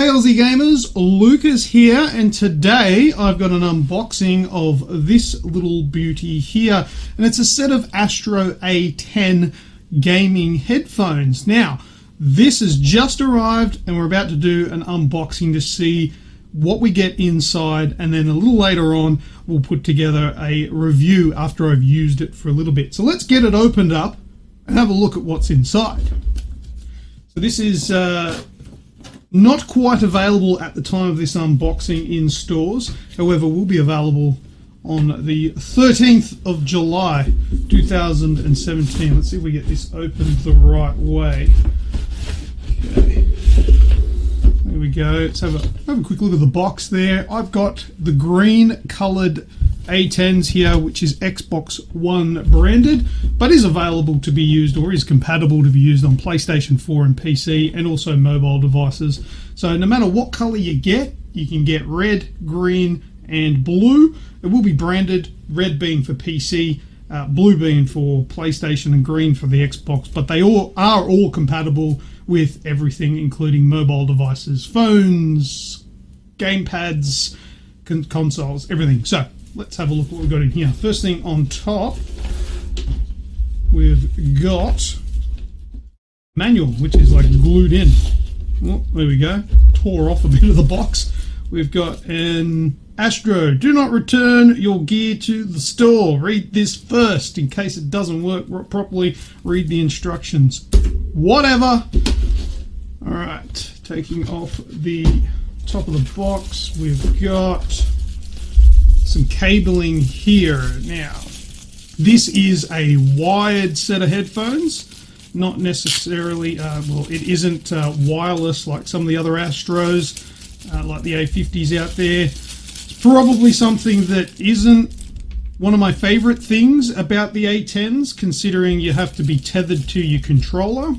Hey Aussie gamers, Lucas here, and today I've got an unboxing of this little beauty here, and it's a set of ASTRO A10 gaming headphones. Now, this has just arrived and we're about to do an unboxing to see what we get inside, and then a little later on we'll put together a review after I've used it for a little bit. So let's get it opened up and have a look at what's inside. So this is not quite available at the time of this unboxing in stores, however will be available on the 13th of July 2017. Let's see if we get this opened the right way. Okay, there we go. Let's have a quick look at the box there. I've got the green coloured A10s here, which is Xbox One branded, but is available to be used, or is compatible to be used on PlayStation 4 and PC, and also mobile devices. So no matter what colour you can get red, green and blue. It will be branded, red being for PC, blue being for PlayStation and green for the Xbox, but they all are compatible with everything, including mobile devices, phones, gamepads, consoles, everything. So let's have a look at what we've got in here. First thing on top, we've got manual, which is like glued in. Oh, there we go. Tore off a bit of the box. We've got an ASTRO, do not return your gear to the store. Read this first in case it doesn't work properly. Read the instructions. Whatever. All right, taking off the top of the box, we've got some cabling here. Now, this is a wired set of headphones, not necessarily, well, it isn't wireless like some of the other Astros, like the A50s out there. It's probably something that isn't one of my favorite things about the A10s, considering you have to be tethered to your controller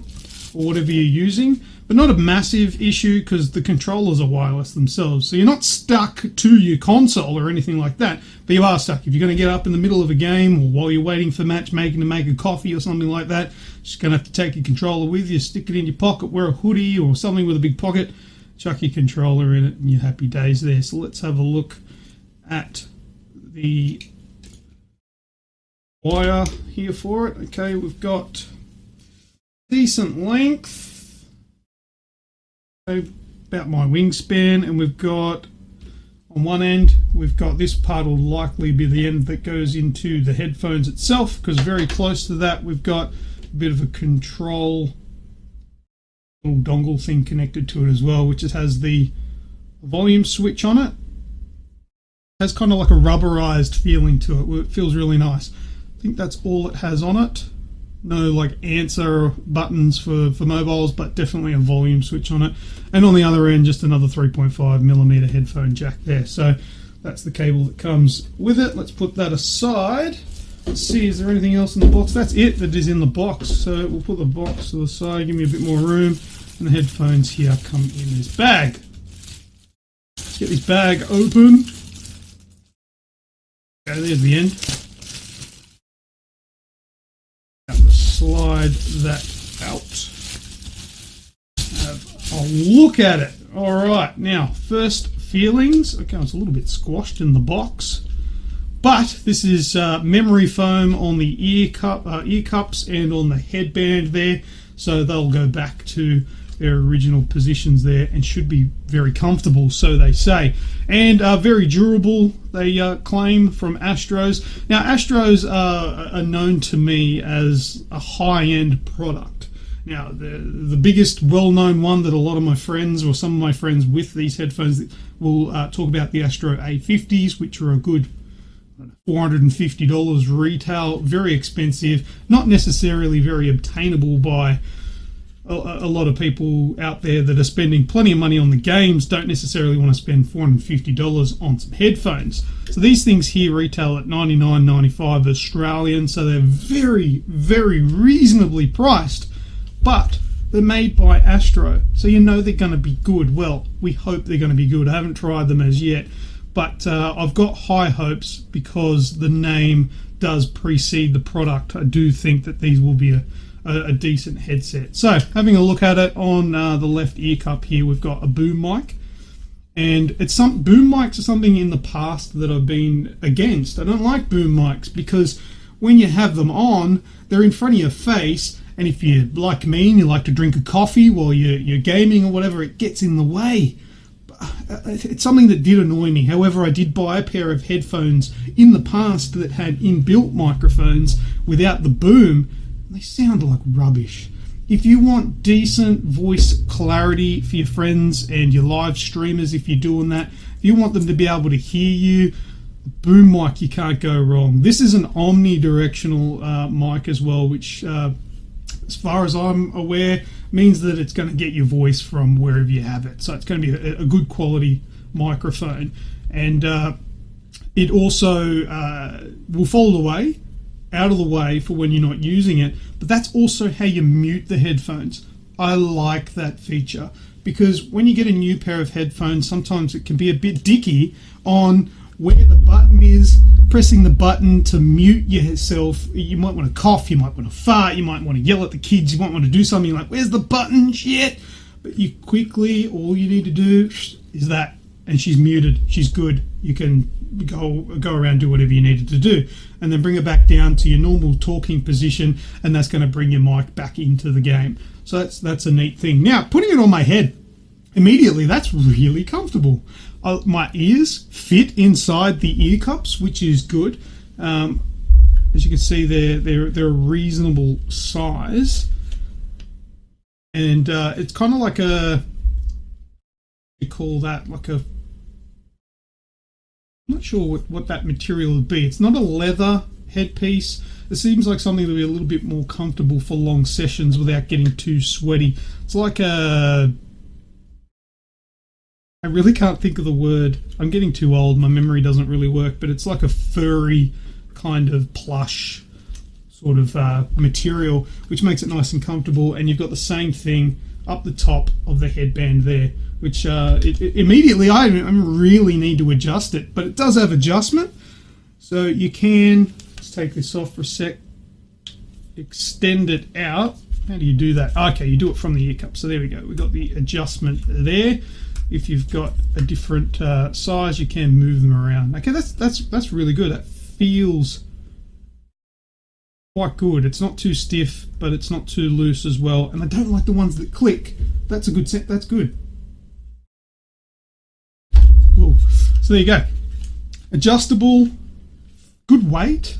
or whatever you're using, but not a massive issue because the controllers are wireless themselves. So you're not stuck to your console or anything like that, but you are stuck. If you're going to get up in the middle of a game or while you're waiting for matchmaking to make a coffee or something like that, you're just going to have to take your controller with you, stick it in your pocket, wear a hoodie or something with a big pocket, chuck your controller in it, and you're happy days there. So let's have a look at the wire here for it. Okay, we've got decent length, about my wingspan, and we've got on one end, we've got this part will likely be the end that goes into the headphones itself, because very close to that we've got a bit of a control little dongle thing connected to it as well, which just has the volume switch on it. It has kind of like a rubberized feeling to it. It feels really nice. I think that's all it has on it. No like answer buttons for mobiles, but definitely a volume switch on it. And on the other end, just another 3.5mm headphone jack there. So that's the cable that comes with it. Let's put that aside. Let's see, is there anything else in the box? That's it that is in the box. So we'll put the box to the side, give me a bit more room. And the headphones here come in this bag. Let's get this bag open. Okay, there's the end. Slide that out. Have a look at it. All right, now first feelings. Okay, it's a little bit squashed in the box, but this is memory foam on the ear cups and on the headband there, so they'll go back to their original positions there and should be very comfortable, so they say, and very durable, they claim from Astros. Now, Astros are known to me as a high-end product. Now, the biggest well-known one that a lot of my friends, or some of my friends with these headphones, will talk about the ASTRO A50s, which are a good $450 retail, very expensive, not necessarily very obtainable by a lot of people out there that are spending plenty of money on the games. Don't necessarily want to spend $450 on some headphones. So these things here retail at $99.95 Australian, so they're very, very reasonably priced, but they're made by ASTRO, so you know they're going to be good. Well, we hope they're going to be good. I haven't tried them as yet, but I've got high hopes because the name does precede the product. I do think that these will be a decent headset. So having a look at it on the left ear cup here, we've got a boom mic. And boom mics are something in the past that I've been against. I don't like boom mics because when you have them on, they're in front of your face, and if you're like me and you like to drink a coffee while you're gaming or whatever, it gets in the way. It's something that did annoy me. However, I did buy a pair of headphones in the past that had inbuilt microphones without the boom. They sound like rubbish. If you want decent voice clarity for your friends and your live streamers, if you're doing that, if you want them to be able to hear you, boom mic, you can't go wrong. This is an omnidirectional mic as well, which, as far as I'm aware, means that it's going to get your voice from wherever you have it. So it's going to be a good quality microphone. And it also will fold away, out of the way for when you're not using it, but that's also how you mute the headphones. I like that feature because when you get a new pair of headphones, sometimes it can be a bit dicky on where the button is, pressing the button to mute yourself. You might want to cough, you might want to fart, you might want to yell at the kids, you might want to do something like, where's the button, shit? But you quickly, all you need to do is that, and she's muted, she's good. You can go around, do whatever you needed to do, and then bring it back down to your normal talking position, and that's going to bring your mic back into the game. So that's a neat thing. Now, putting it on my head, immediately, that's really comfortable. My ears fit inside the ear cups, which is good. As you can see, they're a reasonable size, and it's kind of like you call that, like a, I'm not sure what that material would be. It's not a leather headpiece. It seems like something that would be a little bit more comfortable for long sessions without getting too sweaty. It's like I really can't think of the word. I'm getting too old. My memory doesn't really work, but it's like a furry kind of plush sort of material, which makes it nice and comfortable. And you've got the same thing up the top of the headband there, which immediately I really need to adjust it, but it does have adjustment. So you can, let's take this off for a sec, extend it out. How do you do that? Okay, you do it from the ear cup. So there we go. We've got the adjustment there. If you've got a different size, you can move them around. Okay, that's really good. That feels quite good. It's not too stiff, but it's not too loose as well. And I don't like the ones that click. That's a good set. That's good. Whoa. So there you go. Adjustable, good weight.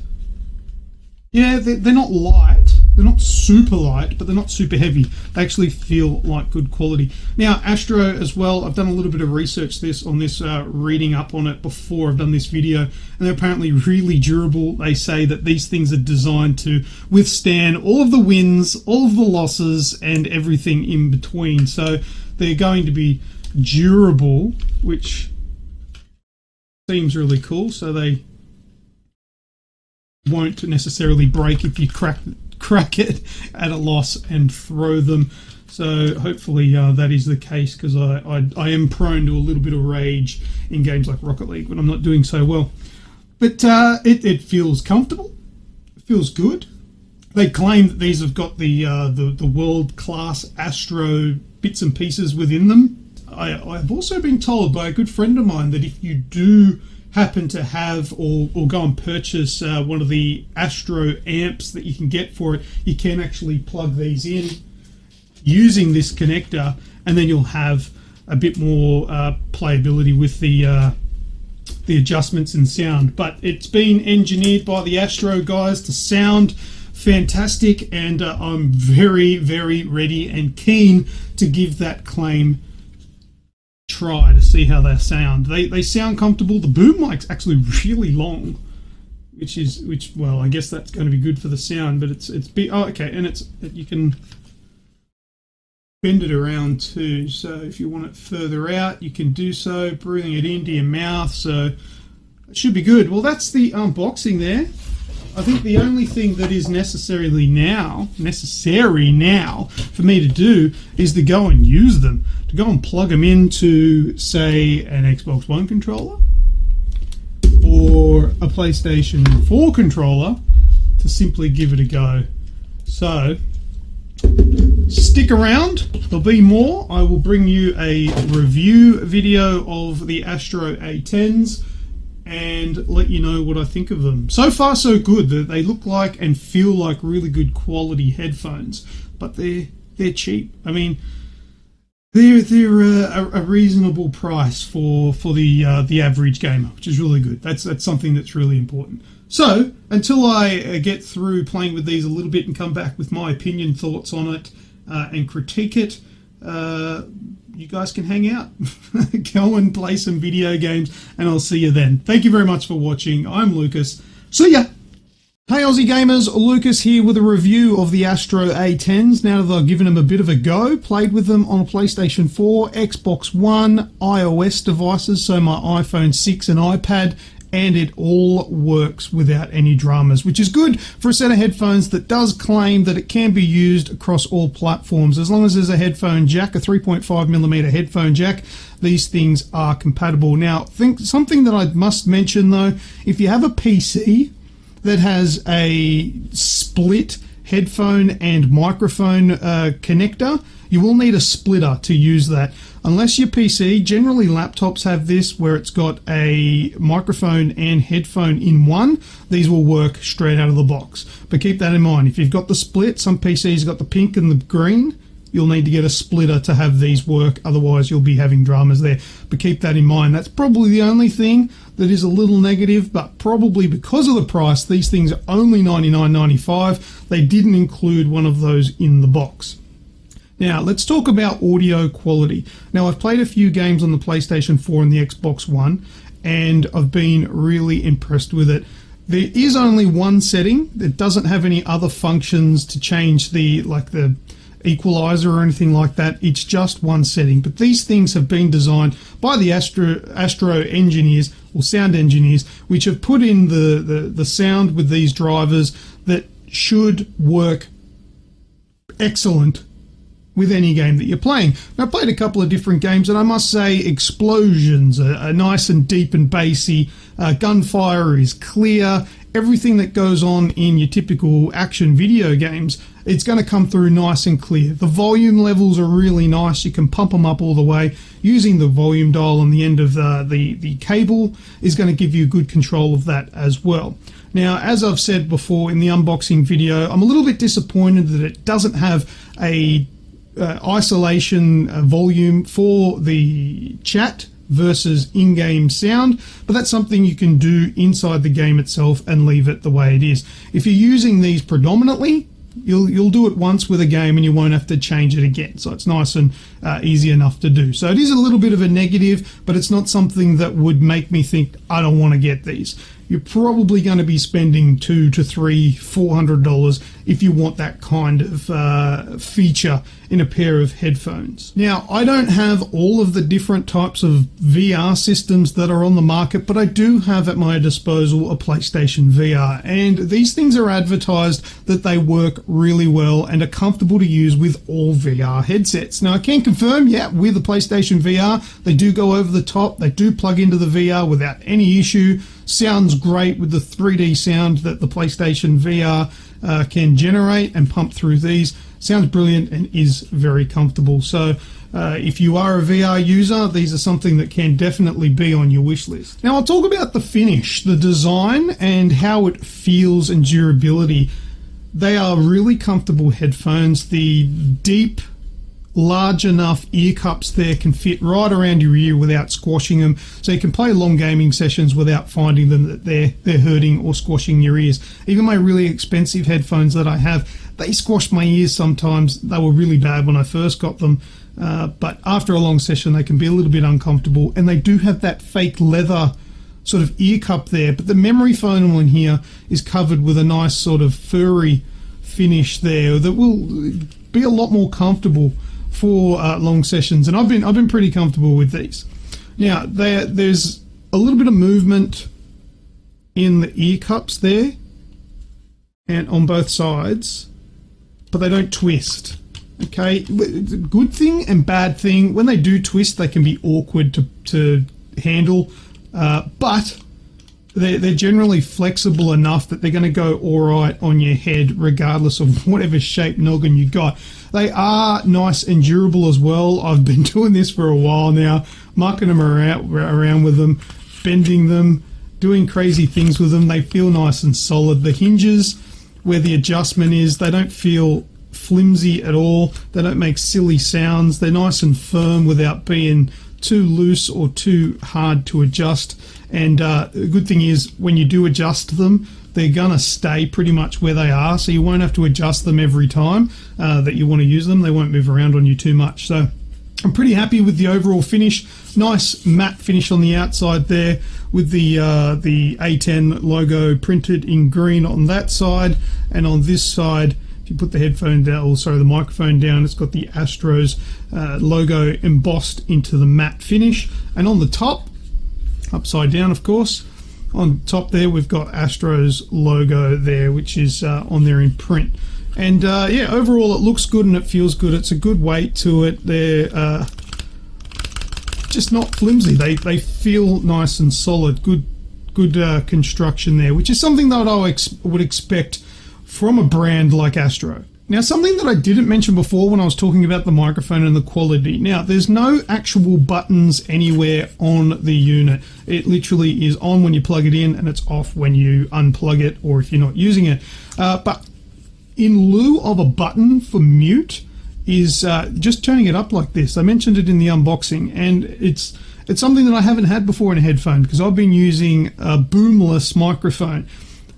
Yeah, they're not light. They're not super light, but they're not super heavy. They actually feel like good quality. Now, Astro as well, I've done a little bit of research on this, reading up on it before I've done this video, and they're apparently really durable. They say that these things are designed to withstand all of the wins, all of the losses, and everything in between. So they're going to be durable, which seems really cool. So they won't necessarily break if you crack it at a loss and throw them. So hopefully that is the case, because I am prone to a little bit of rage in games like Rocket League when I'm not doing so well. But it feels comfortable. It feels good. They claim that these have got the world-class Astro bits and pieces within them. I've also been told by a good friend of mine that if you do happen to have or go and purchase one of the Astro amps that you can get for it, you can actually plug these in using this connector, and then you'll have a bit more playability with the adjustments and sound. But it's been engineered by the Astro guys to sound fantastic, and I'm very, very ready and keen to give that claim try to see how they sound. They sound comfortable. The boom mic's actually really long, which well, I guess that's going to be good for the sound. But it's big. Oh, okay, and you can bend it around too. So if you want it further out, you can do so, breathing it into your mouth. So it should be good. Well, that's the unboxing there. I think the only thing that is necessary now for me to do is to go and use them, to go and plug them into, say, an Xbox One controller or a PlayStation 4 controller, to simply give it a go. So stick around, there'll be more. I will bring you a review video of the ASTRO A10s and let you know what I think of them. So far so good. They look like and feel like really good quality headphones, but they're cheap. I mean, they're a reasonable price for the average gamer, which is really good. That's something that's really important. So until I get through playing with these a little bit and come back with my opinion, thoughts on it, and critique it, you guys can hang out. Go and play some video games, and I'll see you then. Thank you very much for watching. I'm Lucas. See ya! Hey Aussie gamers, Lucas here with a review of the ASTRO A10s. Now that I've given them a bit of a go, played with them on a PlayStation 4, Xbox One, iOS devices, so my iPhone 6 and iPad, and it all works without any dramas, which is good for a set of headphones that does claim that it can be used across all platforms. As long as there's a headphone jack, a 3.5mm headphone jack, these things are compatible. Now, something that I must mention though, if you have a PC that has a split headphone and microphone connector, you will need a splitter to use that. Unless your PC, generally laptops have this where it's got a microphone and headphone in one, these will work straight out of the box. But keep that in mind. If you've got the split, some PCs got the pink and the green, you'll need to get a splitter to have these work, otherwise you'll be having dramas there. But keep that in mind. That's probably the only thing that is a little negative, but probably because of the price, these things are only $99.95. They didn't include one of those in the box. Now, let's talk about audio quality. Now, I've played a few games on the PlayStation 4 and the Xbox One, and I've been really impressed with it. There is only one setting that doesn't have any other functions to change the equalizer or anything like that. It's just one setting. But these things have been designed by the ASTRO engineers, or sound engineers, which have put in the sound with these drivers that should work excellent with any game that you're playing. Now, I've played a couple of different games, and I must say explosions are nice and deep and bassy. Gunfire is clear. Everything that goes on in your typical action video games, it's going to come through nice and clear. The volume levels are really nice. You can pump them up all the way. Using the volume dial on the end of the cable is going to give you good control of that as well. Now, as I've said before in the unboxing video, I'm a little bit disappointed that it doesn't have a isolation volume for the chat versus in-game sound, but that's something you can do inside the game itself and leave it the way it is. If you're using these predominantly, you'll do it once with a game and you won't have to change it again, so it's nice and easy enough to do. So it is a little bit of a negative, but it's not something that would make me think I don't want to get these. You're probably going to be spending $200 to $400 if you want that kind of feature in a pair of headphones. Now, I don't have all of the different types of VR systems that are on the market, but I do have at my disposal a PlayStation VR, and these things are advertised that they work really well and are comfortable to use with all VR headsets. Now, I can confirm, yeah, with the PlayStation VR, they do go over the top, they do plug into the VR without any issue. Sounds great with the 3D sound that the PlayStation VR can generate and pump through these. Sounds brilliant and is very comfortable. So if you are a VR user, these are something that can definitely be on your wish list. Now, I'll talk about the finish, the design, and how it feels and durability. They are really comfortable headphones. The deep, large enough ear cups there can fit right around your ear without squashing them, so you can play long gaming sessions without finding them that they're hurting or squashing your ears. Even my really expensive headphones that I have, they squash my ears sometimes. They were really bad when I first got them, but after a long session they can be a little bit uncomfortable, and they do have that fake leather sort of ear cup there, but the memory foam one here is covered with a nice sort of furry finish there that will be a lot more comfortable for long sessions, and I've been pretty comfortable with these. Now, there's a little bit of movement in the ear cups there and on both sides, but they don't twist. Okay, good thing and bad thing. When they do twist, they can be awkward to handle, but they're generally flexible enough that they're going to go all right on your head regardless of whatever shape noggin you got. They are nice and durable as well. I've been doing this for a while now, mucking them around with them, bending them, doing crazy things with them. They feel nice and solid. The hinges where the adjustment is, they don't feel flimsy at all. They don't make silly sounds. They're nice and firm without being too loose or too hard to adjust. And the good thing is when you do adjust them, they're gonna stay pretty much where they are, so you won't have to adjust them every time that you want to use them. They won't move around on you too much. So I'm pretty happy with the overall finish. Nice matte finish on the outside there with the A10 logo printed in green on that side, and on this side, if you put the headphone down, or sorry, the microphone down, it's got the Astro's logo embossed into the matte finish. And on the top, upside down of course, on top there we've got Astro's logo there, which is on there in print. And yeah, overall it looks good and it feels good. It's a good weight to it. They're just not flimsy. They feel nice and solid. Good construction there, which is something that I would expect from a brand like Astro. Now, something that I didn't mention before when I was talking about the microphone and the quality. Now, there's no actual buttons anywhere on the unit. It literally is on when you plug it in and it's off when you unplug it or if you're not using it. But in lieu of a button for mute is just turning it up like this. I mentioned it in the unboxing, and it's something that I haven't had before in a headphone because I've been using a boomless microphone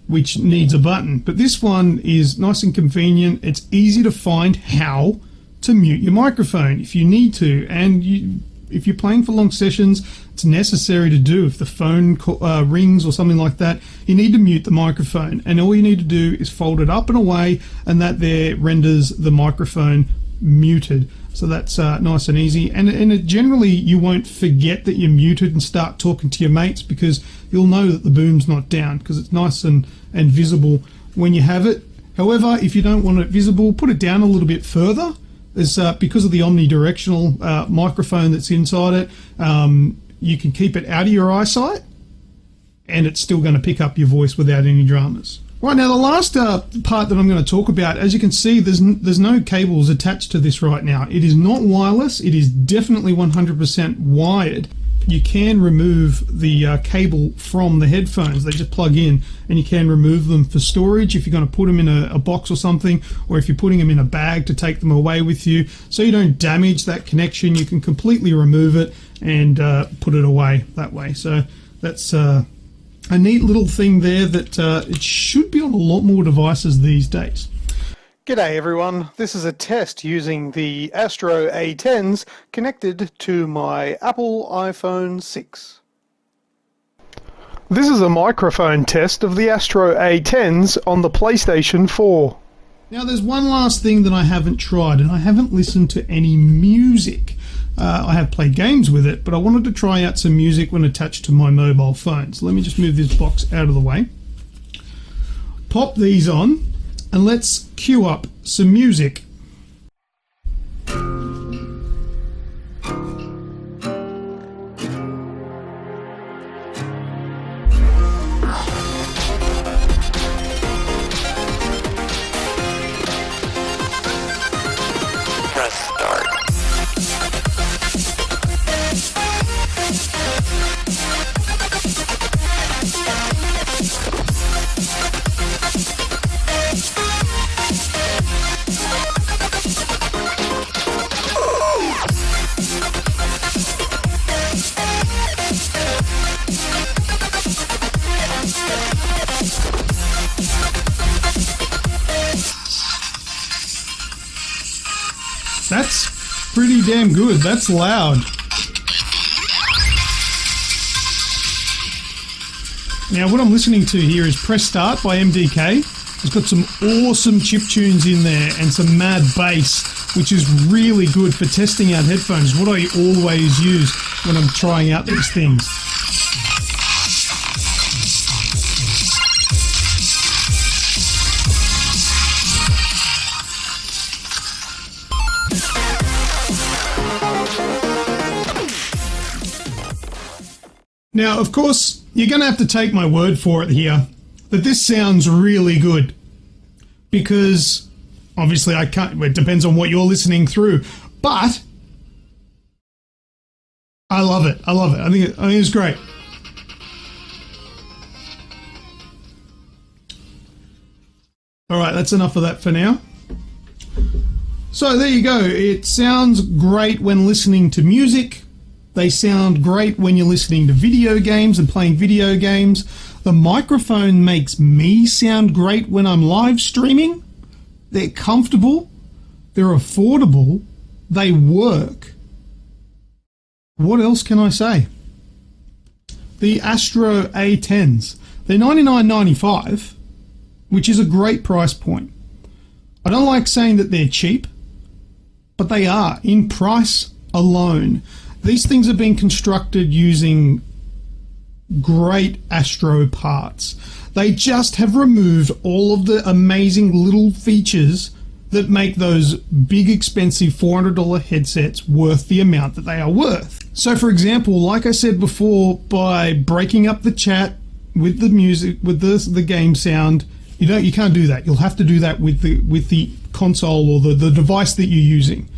which needs a button, but this one is nice and convenient. It's easy to find how to mute your microphone if you need to, and if you're playing for long sessions, it's necessary to do. If the phone rings or something like that, you need to mute the microphone, and all you need to do is fold it up and away, and that there renders the microphone muted. So that's nice and easy, and generally you won't forget that you're muted and start talking to your mates because you'll know that the boom's not down because it's nice and visible when you have it. However, if you don't want it visible, put it down a little bit further. There's because of the omnidirectional microphone that's inside it, you can keep it out of your eyesight and it's still going to pick up your voice without any dramas. Right, now the last part that I'm going to talk about, as you can see, there's no cables attached to this right now. It is not wireless. It is definitely 100% wired. You can remove the cable from the headphones. They just plug in, and you can remove them for storage if you're going to put them in a box or something, or if you're putting them in a bag to take them away with you. So you don't damage that connection, you can completely remove it and put it away that way. So that's a neat little thing there that it should be on a lot more devices these days. G'day everyone, this is a test using the Astro A10s connected to my Apple iPhone 6. This is a microphone test of the Astro A10s on the PlayStation 4. Now there's one last thing that I haven't tried, and I haven't listened to any music. I have played games with it, but I wanted to try out some music when attached to my mobile phone. So let me just move this box out of the way. Pop these on, and let's cue up some music. Press start. That's pretty damn good. That's loud. Now what I'm listening to here is Press Start by MDK. It's got some awesome chip tunes in there and some mad bass, which is really good for testing out headphones, what I always use when I'm trying out these things. Now, of course, you're going to have to take my word for it here that this sounds really good, because obviously I can't, it depends on what you're listening through, but I love it. I love it. I think it's great. All right, that's enough of that for now. So there you go. It sounds great when listening to music. They sound great when you're listening to video games and playing video games. The microphone makes me sound great when I'm live streaming. They're comfortable. They're affordable. They work. What else can I say? The ASTRO A10s. They're $99.95, which is a great price point. I don't like saying that they're cheap, but they are in price alone. These things are being constructed using great Astro parts. They just have removed all of the amazing little features that make those big expensive $400 headsets worth the amount that they are worth. So for example, like I said before, by breaking up the chat with the music, with the game sound, you can't do that. You'll have to do that with the console or the device that you're using.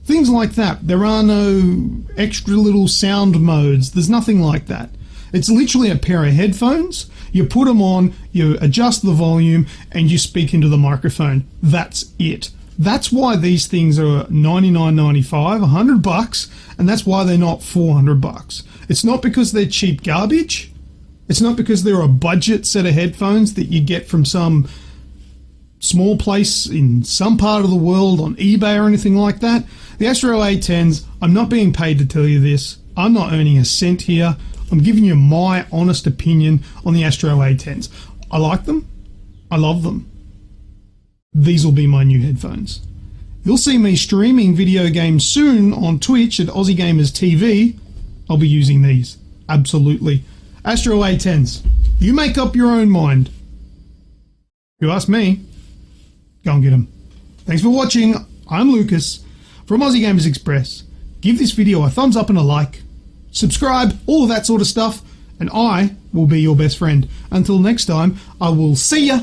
Things like that. There are no extra little sound modes. There's nothing like that. It's literally a pair of headphones. You put them on, you adjust the volume, and you speak into the microphone. That's it. That's why these things are $99.95, $100, and that's why they're not $400. It's not because they're cheap garbage. It's not because they're a budget set of headphones that you get from some small place in some part of the world on eBay or anything like that. The ASTRO A10s, I'm not being paid to tell you this. I'm not earning a cent here. I'm giving you my honest opinion on the ASTRO A10s. I like them. I love them. These will be my new headphones. You'll see me streaming video games soon on Twitch at Aussie Gamers TV. I'll be using these. Absolutely. ASTRO A10s. You make up your own mind. If you ask me, go and get them. Thanks for watching. I'm Lucas from Aussie Gamers Express. Give this video a thumbs up and a like. Subscribe, all of that sort of stuff, and I will be your best friend. Until next time, I will see ya.